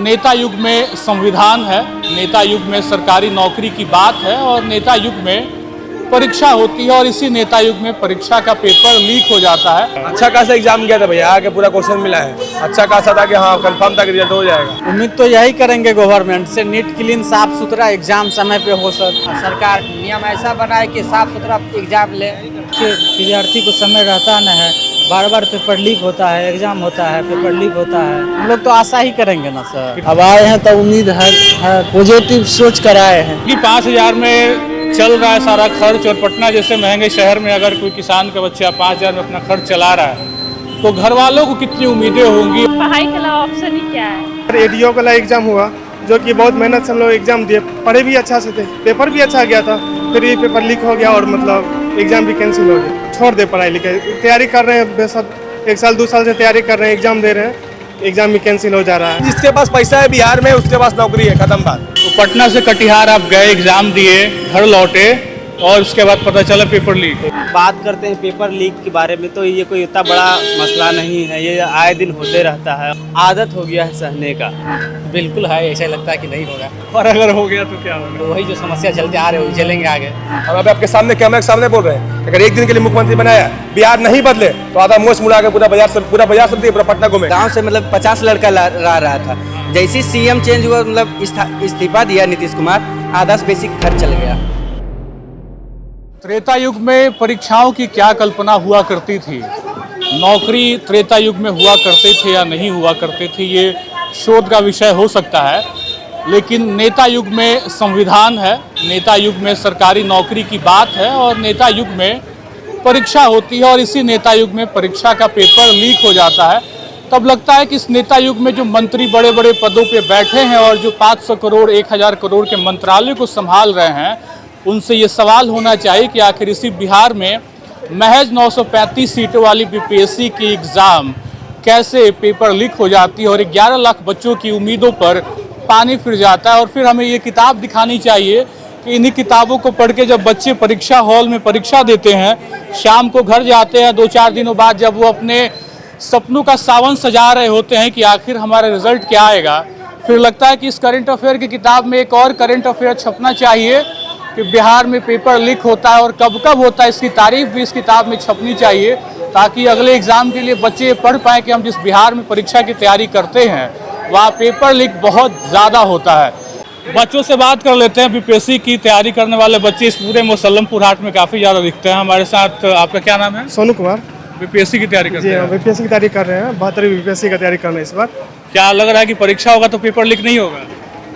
नेता युग में संविधान है, नेता युग में सरकारी नौकरी की बात है और नेता युग में परीक्षा होती है और इसी नेता युग में परीक्षा का पेपर लीक हो जाता है। अच्छा खासा एग्जाम गया था भैया, आके पूरा क्वेश्चन मिला है। अच्छा खासा था कि हाँ कंफर्म था कि रिजल्ट हो जाएगा। उम्मीद तो यही करेंगे गवर्नमेंट से, नीट क्लीन साफ सुथरा एग्जाम समय पे हो सके। सरकार नियम ऐसा बनाए कि साफ सुथरा एग्जाम ले। विद्यार्थी को समय रहता न है, बार बार पेपर लीक होता है, एग्जाम होता है, पेपर लीक होता है। हम लोग तो आशा ही करेंगे ना सर। अब आए हैं तो उम्मीद है पॉजिटिव सोच कर आए हैं कि 5,000 में चल रहा है सारा खर्च और पटना जैसे महंगे शहर में अगर कोई किसान का बच्चा 5,000 में अपना खर्च चला रहा है तो घर वालों को कितनी उम्मीदें होंगी। पढ़ाई के अलावा ऑप्शन ही क्या है। एडीओ का एग्जाम हुआ जो कि बहुत मेहनत से हम लोग एग्जाम दिए, पढ़े भी अच्छा से थे, पेपर भी अच्छा गया था, फिर ये पेपर लीक हो गया और मतलब एग्जाम भी कैंसिल हो गया। छोड़ दे पढ़ाई लिखाई, तैयारी कर रहे हैं बेशक 1 साल 2 साल से तैयारी कर रहे हैं, एग्जाम दे रहे हैं, एग्जाम भी कैंसिल हो जा रहा है। जिसके पास पैसा है बिहार में उसके पास नौकरी है, खत्म बात। तो पटना से कटिहार आप गए, एग्जाम दिए, घर लौटे और उसके बाद पता चला पेपर लीक। बात करते हैं पेपर लीक के बारे में तो ये कोई इतना बड़ा मसला नहीं है, ये आए दिन होते रहता है, आदत हो गया है सहने का। बिल्कुल है, ऐसा लगता है कि नहीं होगा। और अगर हो गया तो क्या होगा? तो वही जो समस्या चलते आ रहे हो झेलेंगे आगे। हम अभी आपके सामने कैमरे के सामने बोल रहे हैं, अगर एक दिन के लिए मुख्यमंत्री बनाया बिहार नहीं बदले तो आधा मोश मुड़ा के पूरा बाजार से पूरा पटना घूमे। गांव से मतलब 50 लड़का ला रहा था, जैसे सीएम चेंज हुआ मतलब इस्तीफा दिया नीतीश कुमार, आधा से बेसिक खर्च चल गया। त्रेता युग में परीक्षाओं की क्या कल्पना हुआ करती थी, नौकरी त्रेता युग में हुआ करते थे या नहीं हुआ करते थे, ये शोध का विषय हो सकता है। लेकिन नेता युग में संविधान है, नेता युग में सरकारी नौकरी की बात है और नेता युग में परीक्षा होती है और इसी नेता युग में परीक्षा का पेपर लीक हो जाता है। तब लगता है कि इस नेता युग में जो मंत्री बड़े बड़े पदों पे बैठे हैं और जो 500 करोड़ 1,000 करोड़ के मंत्रालय को संभाल रहे हैं, उनसे ये सवाल होना चाहिए कि आखिर इसी बिहार में महज 935 सीटों वाली बीपीएससी की एग्ज़ाम कैसे पेपर लीक हो जाती है और 11 लाख बच्चों की उम्मीदों पर पानी फिर जाता है। और फिर हमें ये किताब दिखानी चाहिए कि इन्हीं किताबों को पढ़ के जब बच्चे परीक्षा हॉल में परीक्षा देते हैं, शाम को घर जाते हैं 2-4 दिनों बाद, जब वो अपने सपनों का सावन सजा रहे होते हैं कि आखिर हमारा रिजल्ट क्या आएगा, फिर लगता है कि इस करंट अफेयर की किताब में एक और करंट अफेयर छपना चाहिए कि बिहार में पेपर लीक होता है और कब कब होता है, इसकी तारीफ भी इस किताब में छपनी चाहिए ताकि अगले एग्ज़ाम के लिए बच्चे पढ़ पाएँ कि हम जिस बिहार में परीक्षा की तैयारी करते हैं वहाँ पेपर लीक बहुत ज़्यादा होता है। बच्चों से बात कर लेते हैं, बीपीएससी की तैयारी करने वाले बच्चे इस पूरे मुसल्लमपुर हाट में काफ़ी ज़्यादा दिखते हैं। हमारे साथ आपका क्या नाम है? सोनू कुमार। बीपीएससी की तैयारी करते हैं? बीपीएससी की तैयारी कर रहे हैं, 72वीं बीपीएससी की तैयारी कर रहे हैं इस बार। क्या लग रहा है कि परीक्षा होगा तो पेपर लीक नहीं होगा?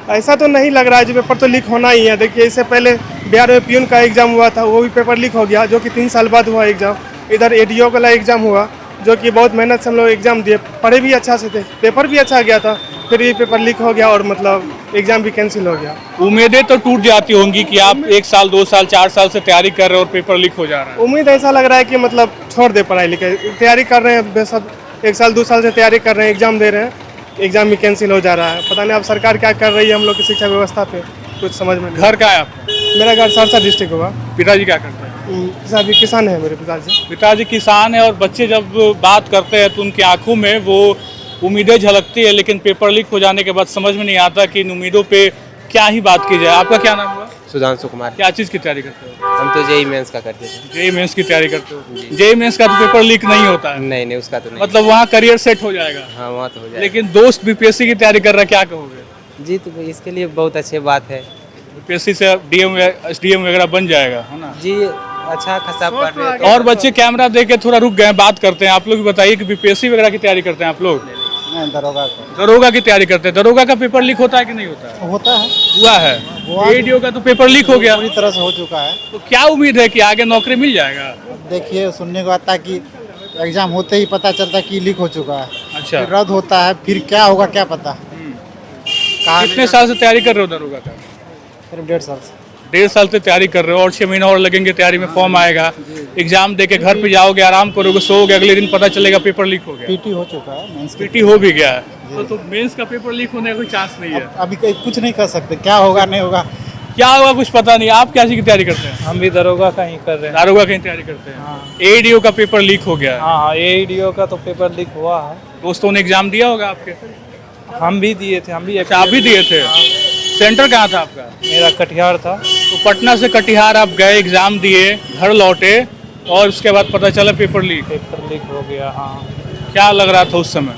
ऐसा तो नहीं लग रहा है, जो पेपर तो लीक होना ही है। देखिए इससे पहले बिहार में पियून का एग्जाम हुआ था, वो भी पेपर लीक हो गया, जो कि 3 साल बाद हुआ एग्जाम। इधर एडीओ का एग्जाम हुआ जो कि बहुत मेहनत से हम लोग एग्जाम दिए, पढ़े भी अच्छा से थे, पेपर भी अच्छा गया था, फिर ये पेपर लीक हो गया और मतलब एग्जाम भी कैंसिल हो गया। उम्मीदें तो टूट जाती होंगी कि आप 1 साल 2 साल 4 साल से तैयारी कर रहे हो और पेपर लीक हो जा रहा है। उम्मीद ऐसा लग रहा है कि मतलब छोड़ दे पढ़ाई लिखाई, तैयारी कर रहे हैं बेशक 1 साल 2 साल से तैयारी कर रहे हैं, एग्जाम दे रहे हैं, एग्जाम भी कैंसिल हो जा रहा है। पता नहीं अब सरकार क्या कर रही है हम लोग की शिक्षा व्यवस्था पे, कुछ समझ में नहीं। घर का है आपका? मेरा घर सहरसा डिस्ट्रिक्ट हुआ। पिताजी क्या करते हैं? पिताजी किसान है मेरे पिताजी। पिताजी किसान है और बच्चे जब बात करते हैं तो उनकी आंखों में वो उम्मीदें झलकती है, लेकिन पेपर लीक हो जाने के बाद समझ में नहीं आता कि इन उम्मीदों पे क्या ही बात की जाए। आपका क्या नाम हुआ? सुधांशु कुमार। क्या चीज़ की तैयारी करते हो? हम तो जेई मेंस का करते थे। जेई मेंस की तैयारी करते हो? जेई मेंस का तो पेपर लीक नहीं होता है? नहीं उसका तो नहीं। मतलब वहाँ करियर सेट हो जाएगा? हाँ वहाँ तो हो जाएगा। लेकिन दोस्त बीपीएससी की तैयारी कर रहा है, क्या कहोगे? जी तो इसके लिए बहुत अच्छी बात है। बीपीएससी से डीएम एसडीएम वगैरह बन जाएगा, है ना? जी अच्छा खासा पढ़ रहे हैं। और बच्चे कैमरा देख के थोड़ा रुक गए, बात करते हैं। आप लोग भी बताइए कि बीपीएससी वगैरह की तैयारी करते हैं आप लोग? दरोगा की तैयारी करते हैं। दरोगा का पेपर लीक होता है कि नहीं होता है? होता है, हुआ है। एडीओ का तो पेपर लीक हो गया, पूरी तरह से हो चुका है। तो क्या उम्मीद है कि आगे नौकरी मिल जाएगा? देखिए सुनने को आता है कि एग्जाम होते ही पता चलता है कि लीक हो चुका है, अच्छा, फिर रद्द होता है, फिर क्या होगा क्या पता। कितने साल से तैयारी कर रहे हो दरोगा का? फिर 1.5 साल से। 1.5 साल से तैयारी कर रहे हो और 6 महीना और लगेंगे तैयारी में, फॉर्म आएगा, एग्जाम दे के घर पे जाओगे, आराम करोगे, सोओगे, अगले दिन पता चलेगा पेपर लीक हो गया। पीटी हो चुका है, मेंस की। पीटी हो भी गया है, तो मेंस का पेपर लीक होने का कोई चांस नहीं है। अभी कुछ नहीं कर सकते, क्या होगा नहीं होगा क्या होगा कुछ पता नहीं। आप क्या चीज़ की तैयारी करते हैं? हम भी दरोगा का ही कर रहे हैं। दारोगा की तैयारी करते हैं। एडीओ का पेपर लीक हो गया है। हाँ एडीओ का तो पेपर लीक हुआ है। दोस्तों ने एग्जाम दिया होगा आपके? हम भी दिए थे, हम भी अच्छा, आप भी दिए थे? सेंटर कहाँ था आपका? मेरा कटिहार था। तो पटना से कटिहार आप गए, एग्जाम दिए, घर लौटे और उसके बाद पता चला पेपर लीक। पेपर लीक हो गया। हाँ, क्या लग रहा था उस समय?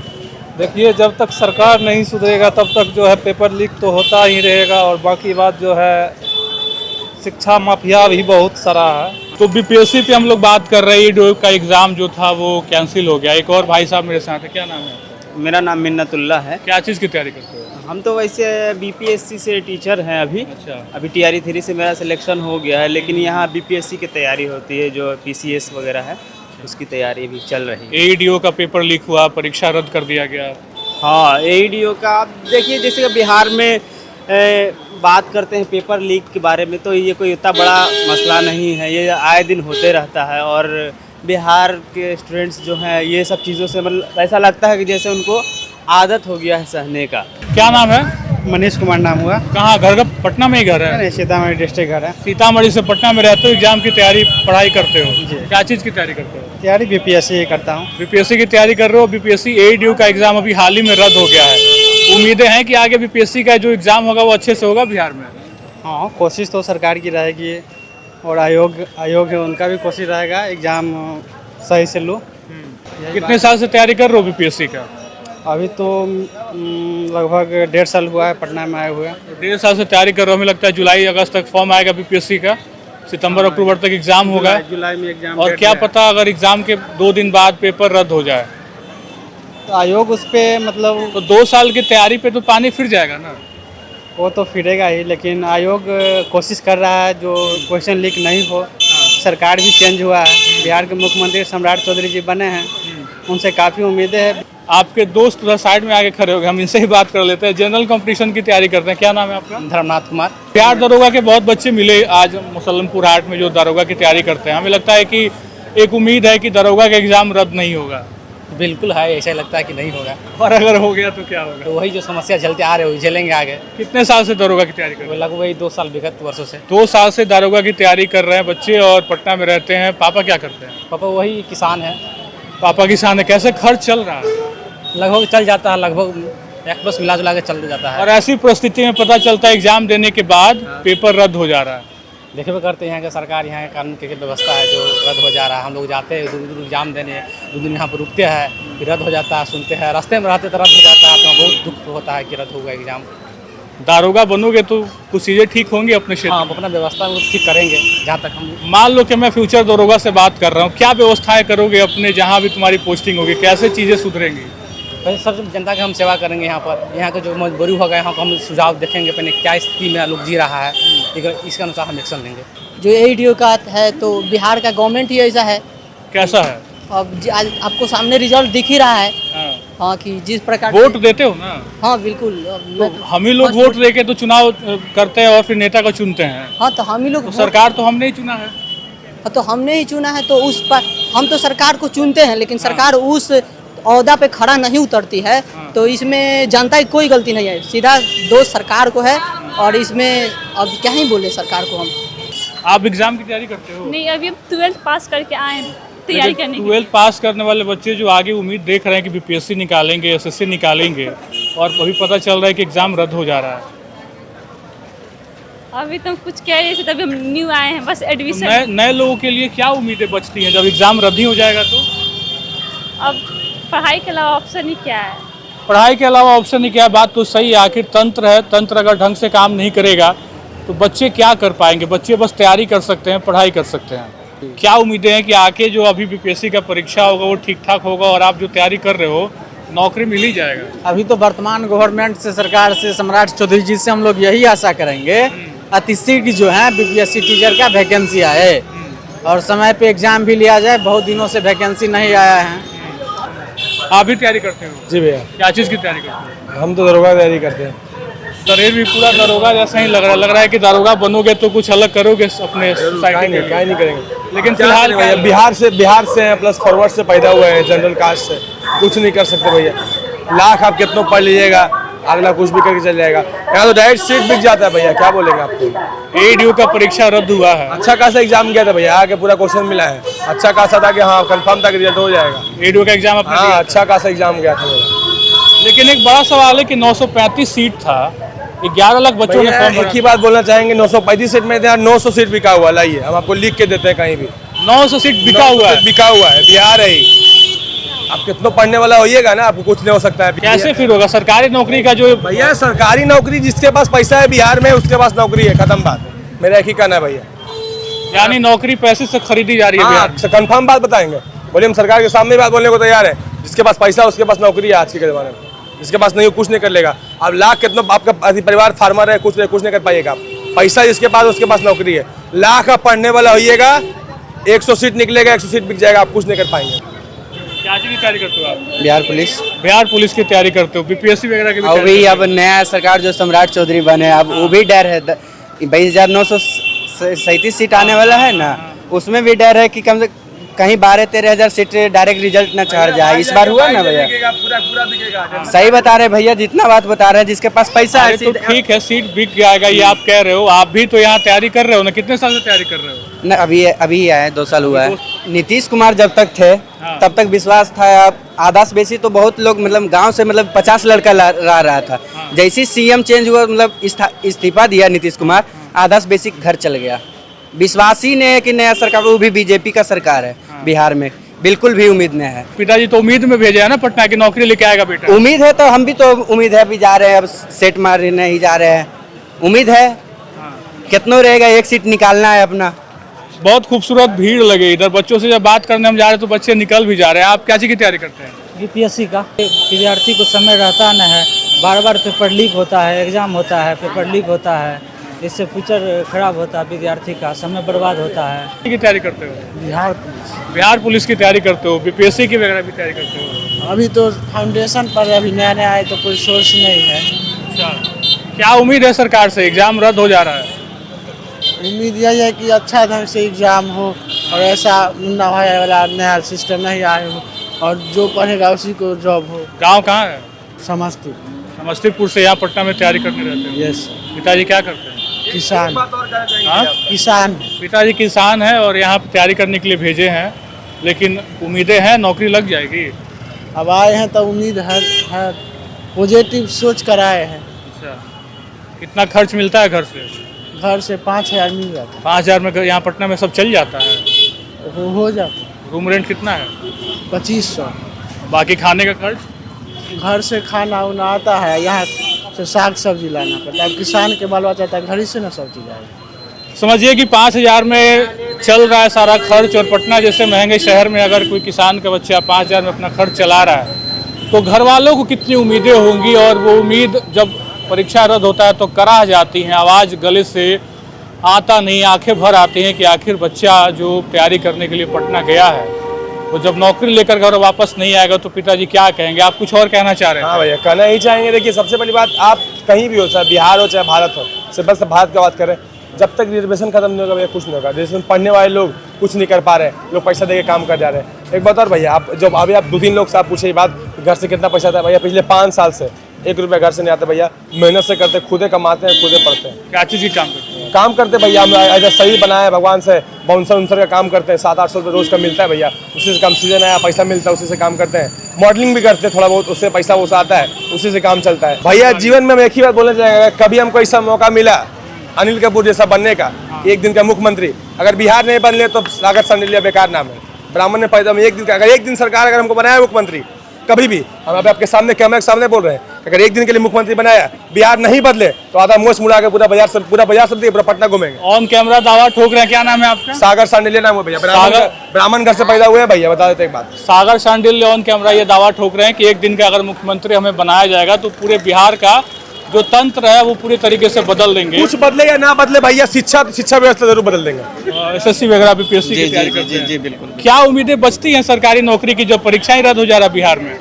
देखिए जब तक सरकार नहीं सुधरेगा तब तक जो है पेपर लीक तो होता ही रहेगा, और बाकी बात जो है शिक्षा माफिया भी बहुत सारा है। तो बीपीएससी पे हम लोग बात कर रहे हैं, ईडीओ का एग्जाम जो था वो कैंसिल हो गया। एक और भाई साहब मेरे साथ है, क्या नाम है आपका? मेरा नाम मिन्नतुल्ला है। क्या चीज़ की तैयारी करते हो? हम तो वैसे बीपीएससी से टीचर हैं अभी। अच्छा। अभी टीआरई 3 से मेरा सिलेक्शन हो गया है, लेकिन यहाँ बीपीएससी की तैयारी होती है, जो पीसीएस वगैरह है उसकी तैयारी भी चल रही है। एईडीओ का पेपर लीक हुआ, परीक्षा रद्द कर दिया गया। हाँ, एईडीओ का आप देखिए, जैसे बिहार में बात करते हैं पेपर लीक के बारे में, तो ये कोई इतना बड़ा मसला नहीं है, ये आए दिन होते रहता है। और बिहार के स्टूडेंट्स जो हैं ये सब चीज़ों से मतलब ऐसा लगता है कि जैसे उनको आदत हो गया है सहने का। क्या नाम है? मनीष कुमार नाम हुआ। कहाँ घर का? पटना में ही घर है? सीतामढ़ी डिस्ट्रिक्ट घर है। सीतामढ़ी से पटना में रहते हो, एग्जाम की तैयारी पढ़ाई करते हो? क्या चीज़ की तैयारी करते हो? तैयारी बीपीएससी करता हूँ। बीपीएससी की तैयारी कर रहे हो। बीपीएससी एईडीओ का एग्जाम अभी हाल ही में रद्द हो गया है। उम्मीदें हैं कि आगे बीपीएससी का जो एग्जाम होगा वो अच्छे से होगा बिहार में? हाँ, कोशिश तो सरकार की रहेगी, और आयोग है उनका भी कोशिश रहेगा एग्ज़ाम सही से लो। कितने साल से तैयारी कर रहे हो बीपीएससी का? अभी तो लगभग 1.5 साल हुआ है पटना में आए हुए। 1.5 साल से तैयारी कर रहे हो। हमें लगता है जुलाई अगस्त तक फॉर्म आएगा बीपीएससी का, सितंबर अक्टूबर तक एग्जाम होगा। जुलाई में एग्जाम। और क्या पता अगर एग्जाम के 2 दिन बाद पेपर रद्द हो जाए तो आयोग उस पर मतलब तो 2 साल की तैयारी पे तो पानी फिर जाएगा ना? वो तो फिरेगा ही, लेकिन आयोग कोशिश कर रहा है जो क्वेश्चन लीक नहीं हो। सरकार भी चेंज हुआ है, बिहार के मुख्यमंत्री सम्राट चौधरी जी बने हैं, उनसे काफ़ी उम्मीदें हैं। आपके दोस्त उधर साइड में आगे खड़े हो गए, हम इनसे ही बात कर लेते हैं। जनरल कंपटीशन की तैयारी करते हैं। क्या नाम है आपका? धर्मनाथ कुमार। बिहार दरोगा के बहुत बच्चे मिले आज मुसल्लमपुर हाट में जो दरोगा की तैयारी करते हैं। हमें लगता है कि एक उम्मीद है कि दरोगा का एग्जाम रद्द नहीं होगा। बिल्कुल है, ऐसा लगता है कि नहीं होगा। और अगर हो गया तो क्या होगा? तो वही जो समस्या झेलते आ रहे हो झेलेंगे आगे। कितने साल से दरोगा की तैयारी कर रहे हैं? लगभग वही 2 साल विगत वर्षों से। 2 साल से दरोगा की तैयारी कर रहे हैं बच्चे और पटना में रहते हैं। पापा क्या करते हैं? पापा वही किसान है। पापा किसान है। कैसे खर्च चल रहा है? लगभग चल जाता है, लगभग एक बस मिला जुला के चल जाता है। और ऐसी परिस्थिति में पता चलता है एग्जाम देने के बाद पेपर रद्द हो जा रहा है। देखे करते हैं कि सरकार यहाँ के कानून की व्यवस्था है जो रद्द हो जा रहा है। हम लोग जाते हैं दूर एग्जाम देने, 2 दिन यहाँ पर रुकते हैं, फिर रद्द हो जाता है। सुनते हैं रास्ते में रहते तो रद्द हो जाता है, तो बहुत दुख होता है कि रद्द होगा एग्जाम। दारोगा बनोगे तो कुछ चीज़ें ठीक होंगी अपने क्षेत्र हाँ, में? अपना व्यवस्था को ठीक करेंगे जहाँ तक हम। मान लो कि मैं फ्यूचर दरोगा से बात कर रहा हूँ, क्या व्यवस्थाएं करोगे अपने जहाँ भी तुम्हारी पोस्टिंग होगी? कैसे चीज़ें सुधरेंगी? पहले सब जनता की हम सेवा करेंगे यहाँ पर। यहाँ का जो मजबूरी होगा यहाँ को हम सुझाव देखेंगे, पहले क्या स्थिति में लोग जी रहा है, इसके अनुसार हम एक्शन लेंगे। जो एईडीओ का है तो बिहार का गवर्नमेंट ही ऐसा है। कैसा है? अब आज आपको सामने रिजल्ट दिख ही रहा है। हाँ। हाँ, कि जिस प्रकार वोट देते हो ना? हाँ बिल्कुल। तो हम ही लोग वोट देके तो चुनाव करते हैं और फिर नेता को चुनते हैं। हाँ, तो हम ही लोग तो सरकार तो हमने ही चुना है। हाँ, तो हमने ही चुना है, तो उस पर हम तो सरकार को चुनते हैं, लेकिन सरकार उस ओहदा पे खड़ा नहीं उतरती है। तो इसमें जनता की कोई गलती नहीं है, सीधा दोष सरकार को है। और इसमें अब क्या ही बोले सरकार को हम। आप एग्जाम की तैयारी करते हो? नहीं, अभी हम 12th पास करके आए हैं तैयारी करने की। 12th पास करने वाले बच्चे जो आगे उम्मीद देख रहे हैं कि बीपीएससी निकालेंगे, एसएससी निकालेंगे, और अभी पता चल रहा है कि एग्जाम रद्द हो जा रहा है। अभी तो हम कुछ कह रहे थे, तभी हम न्यू आए हैं, बस एडमिशन। नए लोगों के लिए क्या उम्मीदें बचती हैं जब एग्जाम रद्द ही हो जाएगा तो? अब पढ़ाई के अलावा ऑप्शन ही क्या है? पढ़ाई के अलावा ऑप्शन ही क्या है? बात तो सही है। आखिर तंत्र है, तंत्र अगर ढंग से काम नहीं करेगा तो बच्चे क्या कर पाएंगे? बच्चे बस तैयारी कर सकते हैं, पढ़ाई कर सकते हैं। क्या उम्मीदें हैं कि आके जो अभी बीपीएससी का परीक्षा होगा वो ठीक ठाक होगा और आप जो तैयारी कर रहे हो नौकरी मिल ही जाएगा? अभी तो वर्तमान गवर्नमेंट से, सरकार से, सम्राट चौधरी जी से हम लोग यही आशा करेंगे अतिशीघ्र जो है बीपीएससी टीचर का वैकेंसी आए और समय पे एग्जाम भी लिया जाए। बहुत दिनों से वैकेंसी नहीं आया है। आप भी तैयारी करते हो? जी भैया। क्या चीज़ की तैयारी करते हो? हम तो दरोगा तैयारी करते हैं। शरीर भी पूरा दरोगा जैसा ही लग रहा है कि दरोगा बनोगे तो कुछ अलग करोगे अपने सोसाइटी में? क्या नहीं करेंगे, लेकिन फिलहाल भैया बिहार से हैं, प्लस फॉरवर्ड से पैदा हुए हैं, जनरल कास्ट से, कुछ नहीं कर सकते भैया। लाख आप कितनों पढ़ लीजिएगा, अगला कुछ भी करके चल जाएगा। यहाँ तो डायरेक्ट सीट बिक जाता है भैया, क्या बोलेंगे आपको। एईडीओ का परीक्षा रद्द हुआ है। अच्छा खासा एग्जाम गया था भैया, आके पूरा क्वेश्चन मिला है। अच्छा खासा था कि हाँ कंफर्म था कि रिजल्ट हो जाएगा। एईडीओ का एग्जाम आपने हाँ, दिया था? अच्छा खासा एग्जाम गया था मेरा। लेकिन एक बड़ा सवाल है कि 935 सीट था, 11 लाख बच्चों ने फॉर्म एक ही बात बोलना चाहेंगे, 935 सीट में 900 सीट बिका हुआ, लाइए हम आपको लिख के देते हैं कहीं भी 900 सीट बिका हुआ है। बिका हुआ है, बिहार है ही। आप कितना पढ़ने वाला होइएगा ना, आपको कुछ नहीं हो सकता है। कैसे फिर होगा सरकारी नौकरी का जो भैया सरकारी नौकरी जिसके पास पैसा है बिहार में उसके पास नौकरी है, खत्म बात। मेरा एक ही कहना है भैया, यानी नौकरी पैसे से खरीदी जा रही है बिहार में। कंफर्म बात बताएंगे, बोलिए हम सरकार के सामने बात बोलने को तैयार है। जिसके पास पैसा है उसके पास नौकरी है आज के जमाने में, जिसके पास नहीं कुछ नहीं कर लेगा। अब लाख कितना आपका परिवार फार्मर है, कुछ नहीं कर पाइएगा आप। पैसा जिसके पास उसके पास नौकरी है। लाख आप पढ़ने वाला होइएगा, 100 सीट निकलेगा, 100 सीट बिक जाएगा, आप कुछ नहीं कर पाएंगे। क्या चीज की तैयारी करते हो आप? बिहार पुलिस। बिहार पुलिस की तैयारी करते हो, बीपीएससी वगैरह की भी और भी अब नया सरकार जो सम्राट चौधरी बने, अब वो भी डर है 22,937 सीट आने वाला है ना, उसमें भी डर है कि कम से कहीं 12-13 हजार सीट डायरेक्ट रिजल्ट न चढ़ जाए। इस बार हुआ ना भैया, सही बता रहे भैया, जितना बात बता रहे हैं, जिसके पास पैसा है तो ठीक है, सीट बिक जाएगा ये आप कह रहे हो। आप भी तो यहाँ तैयारी कर रहे हो ना, कितने साल से तैयारी कर रहे हो? न, अभी आए 2 साल हुआ है। नीतीश कुमार जब तक थे तब तक विश्वास था। आधा से बेसी तो बहुत लोग मतलब गांव से मतलब 50 लड़का रहा था। जैसे सीएम चेंज हुआ, मतलब इस्तीफा दिया नीतीश कुमार, आधा से बेसी घर चल गया। विश्वास ही नहीं है कि नया सरकार, वो भी बीजेपी का सरकार है बिहार में, बिल्कुल भी उम्मीद नहीं है। पिताजी तो उम्मीद में भेजे है ना पटना की नौकरी लेके आएगा बेटा। उम्मीद है तो हम भी तो उम्मीद है, अभी जा रहे हैं, अब सेट मारने ही जा रहे हैं। उम्मीद है कितना रहेगा, 1 सीट निकालना है अपना। बहुत खूबसूरत भीड़ लगे इधर, बच्चों से जब बात करने हम जा रहे हैं तो बच्चे निकल भी जा रहे हैं। आप क्या चीज की तैयारी करते हैं? बीपीएससी का। विद्यार्थी को समय रहता न है, बार बार पेपर लीक होता है, एग्जाम होता है, पेपर लीक होता है, इससे फ्यूचर खराब होता है, विद्यार्थी का समय बर्बाद होता है। की तैयारी करते हो? बिहार पुलिस की तैयारी करते हो, बीपीएससी की वगैरह भी तैयारी करते हो? अभी तो फाउंडेशन पर अभी नया नया है तो कोई सोर्स नहीं है। अच्छा, क्या उम्मीद है सरकार से? एग्जाम रद्द हो जा रहा है, उम्मीद यही है कि अच्छा ढंग से एग्जाम हो और ऐसा मुन्ना भाई वाला नया सिस्टम नहीं आए हो, और जो पढ़ेगा उसी को जॉब हो। गांव कहाँ है? समस्तीपुर से यहाँ पटना में तैयारी करने रहते हो? यस। पिताजी क्या करते हैं? किसान। हाँ? किसान। पिताजी किसान है और यहाँ तैयारी करने के लिए भेजे हैं, लेकिन उम्मीदें हैं नौकरी लग जाएगी। अब आए हैं तो उम्मीद है पॉजिटिव सोच कर आए हैं। अच्छा, कितना खर्च मिलता है घर से? घर से 5,000 मिल जाता 5,000 में यहाँ पटना में सब चल जाता है? है, हो जाता। रूम रेंट कितना है? 2500। बाकी खाने का खर्च? घर से खाना उना आता है, यहाँ से साग सब्जी लाना पड़ता है। अब किसान के बाल बच्चा घर ही से ना सब चीज़ आएगा। समझिए कि 5,000 में चल रहा है सारा खर्च, और पटना जैसे महंगे शहर में अगर कोई किसान का बच्चा 5,000 में अपना खर्च चला रहा है तो घर वालों को कितनी उम्मीदें होंगी। और वो उम्मीद जब परीक्षा रद्द होता है तो कराह जाती हैं, आवाज़ गले से आता नहीं, आंखें भर आती हैं कि आखिर बच्चा जो तैयारी करने के लिए पटना गया है वो जब नौकरी लेकर घर वापस नहीं आएगा तो पिताजी क्या कहेंगे? आप कुछ और कहना चाह रहे हैं? हाँ भैया, कहना ही चाहेंगे। देखिए, सबसे पहली बात, आप कहीं भी हो, चाहे बिहार हो चाहे भारत हो, सिर्फ बस भारत की बात करें, जब तक रिजर्वेशन खत्म नहीं होगा भैया कुछ नहीं होगा। रिजर्वेशन पढ़ने वाले लोग कुछ नहीं कर पा रहे हैं, लोग पैसा देके काम कर जा रहे हैं। एक बात और भैया, आप जब अभी आप 2-3 लोग से आप पूछे बात, घर से कितना पैसा आता है? भैया पिछले 5 साल से 1 रुपया घर से नहीं आता भैया। मेहनत से करते, खुदे कमाते हैं, खुदे पढ़ते हैं। क्या चीज़ की काम करते हैं? काम करते भैया, हम ऐसा सही बनाया है भगवान से, बाउंसर उनसर का काम करते हैं, 700-800 रुपये रोज का मिलता है भैया, उसी से काम, सीजन आया पैसा मिलता है, उसी से काम करते हैं। मॉडलिंग भी करते हैं थोड़ा बहुत, उससे पैसा वो आता है, उसी से काम चलता है भैया। जीवन में हम एक ही बात बोलना चाहेंगे, कभी हमको ऐसा मौका मिला अनिल कपूर जैसा बनने का, एक दिन का मुख्यमंत्री, अगर बिहार नहीं बन ले तो सागर सांडिल्या बेकार नाम है। ब्राह्मण ने पैदा में एक दिन का, अगर एक दिन सरकार अगर हमको बनाया मुख्यमंत्री, कभी भी हम अभी आपके सामने कैमरे के सामने बोल रहे हैं, अगर एक दिन के लिए मुख्यमंत्री बनाया, बिहार नहीं बदले तो आधा मोश मुड़ा के पूरा बाजार सब पूरा पटना घूमेंगे। ऑन कैमरा दावा ठोक रहे हैं, क्या नाम है आपका? सागर सांडिल्या नाम है भैया, ब्राह्मण घर से पैदा हुए हैं भैया। बता देते एक बात, सागर सांडिल्या ऑन कैमरा ये दावा ठोक रहे हैं कि एक दिन का अगर मुख्यमंत्री हमें बनाया जाएगा तो पूरे बिहार का जो तंत्र है वो पूरे तरीके से बदल देंगे। कुछ बदले या ना बदले भैया, शिक्षा व्यवस्था जरूर बदल देंगे। एसएससी वगैरह बीपीएससी की तैयारी करते हैं? जी बिल्कुल। क्या उम्मीदें बचती हैं सरकारी नौकरी की जब परीक्षाएं रद्द हो जा रहा है बिहार में?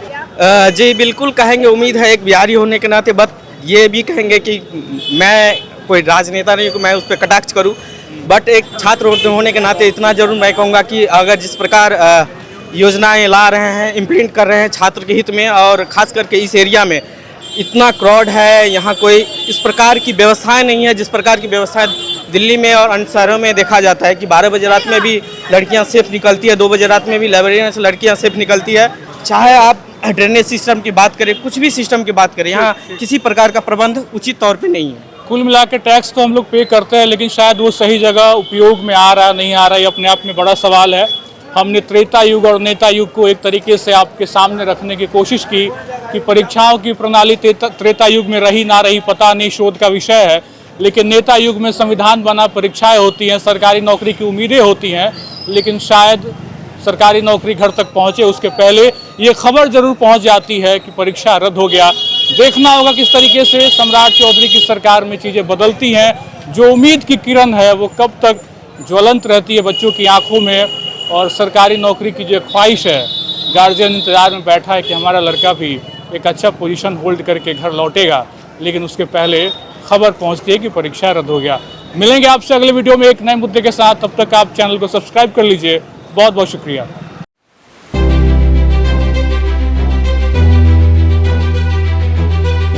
जी बिल्कुल कहेंगे, उम्मीद है एक बिहारी होने के नाते। बट ये भी कहेंगे कि मैं कोई राजनेता नहीं हूँ, मैं उस पर कटाक्ष करूँ, बट एक छात्र होने के नाते इतना जरूर मैं कहूँगा कि अगर जिस प्रकार योजनाएं ला रहे हैं, इम्प्लीमेंट कर रहे हैं छात्र के हित में, और ख़ास करके इस एरिया में इतना क्राउड है, यहाँ कोई इस प्रकार की व्यवस्थाएं नहीं है जिस प्रकार की व्यवस्थाएं दिल्ली में और अन्य शहरों में देखा जाता है कि 12 बजे रात में भी लड़कियाँ सेफ निकलती है, 2 बजे रात में भी लाइब्रेरी से लड़कियाँ सेफ निकलती है। चाहे आप ड्रेनेज सिस्टम की बात करें, कुछ भी सिस्टम की बात करें, यहाँ किसी प्रकार का प्रबंध उचित तौर पे नहीं है। कुल मिला के टैक्स तो हम लोग पे करते हैं, लेकिन शायद वो सही जगह उपयोग में आ रहा नहीं आ रहा, ये अपने आप में बड़ा सवाल है। हमने त्रेता युग और नेता युग को एक तरीके से आपके सामने रखने की कोशिश की कि परीक्षाओं की प्रणाली त्रेता युग में रही ना रही पता नहीं, शोध का विषय है। लेकिन नेता युग में संविधान बना, परीक्षाएं होती हैं, सरकारी नौकरी की उम्मीदें होती हैं, लेकिन शायद सरकारी नौकरी घर तक पहुंचे उसके पहले ये खबर जरूर पहुंच जाती है कि परीक्षा रद्द हो गया। देखना होगा किस तरीके से सम्राट चौधरी की सरकार में चीज़ें बदलती हैं। जो उम्मीद की किरण है वो कब तक ज्वलंत रहती है बच्चों की आंखों में, और सरकारी नौकरी की जो ख्वाहिश है, गार्जियन इंतजार में बैठा है कि हमारा लड़का भी एक अच्छा पोजीशन होल्ड करके घर लौटेगा, लेकिन उसके पहले खबर पहुंचती है कि परीक्षा रद्द हो गया। मिलेंगे आपसे अगले वीडियो में एक नए मुद्दे के साथ, तब तक आप चैनल को सब्सक्राइब कर लीजिए। बहुत बहुत शुक्रिया।